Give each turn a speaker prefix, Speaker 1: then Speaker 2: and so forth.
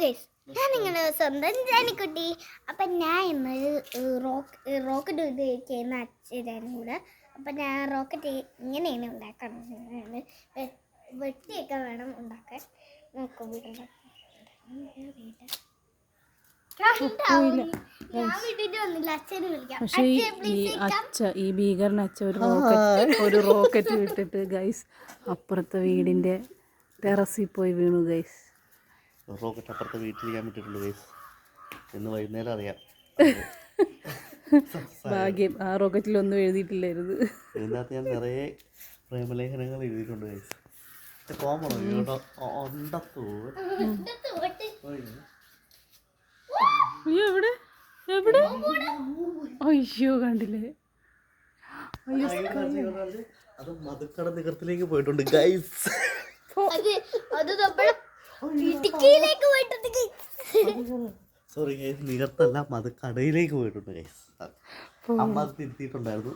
Speaker 1: Guys, ഞാൻ നിങ്ങളുടെ സ്വന്തം ജാനിക്കുട്ടി. അപ്പം ഞാൻ ഇന്ന് റോക്കറ്റ് ഇത് ചെയ്യുന്ന അച്ഛനും കൂടെ. അപ്പം ഞാൻ റോക്കറ്റ് ഇങ്ങനെയാണ് ഉണ്ടാക്കണം. വെട്ടിയൊക്കെ വേണം ഉണ്ടാക്കാൻ. നോക്കും ഞാൻ വിട്ടിട്ട് വന്നില്ല, അച്ഛനെ വിളിക്കാം.
Speaker 2: പക്ഷേ ഈ ഭീകരൻ അച്ഛ ഒരു റോക്കറ്റ് വിട്ടിട്ട് ഗൈസ് അപ്പുറത്തെ വീടിന്റെ ടെറസിൽ പോയി വീണു ഗൈസ്.
Speaker 3: റോക്കറ്റ് അപ്പുറത്തെ വീട്ടിൽ ഞാൻ വിട്ടിട്ടുള്ളൂ ഗൈസ്. ഇന്ന് വൈകുന്നേരം അറിയാം.
Speaker 2: ഭാഗ്യം, ആ റോക്കറ്റിലൊന്നും എഴുതിയിട്ടില്ലായിരുന്നു.
Speaker 3: ഇതിനകത്ത് ഞാൻ നിറയെ പ്രേമലേഖനങ്ങൾ എഴുതിയിട്ടുണ്ട് ഗൈസ്. കോമണോ
Speaker 2: അയ്യോ എവിടെ എവിടെ അയ്യോ കണ്ടില്ലേ?
Speaker 3: അത് മധുക്കട നികർത്തിലേക്ക് പോയിട്ടുണ്ട് ഗൈസ്. സോറി ഗൈസ്, നികർത്തല്ല മധുക്കടയിലേക്ക് പോയിട്ടുണ്ട് ഗൈസ്. അമ്മ അത് തിരുത്തിയിട്ടുണ്ടായിരുന്നു.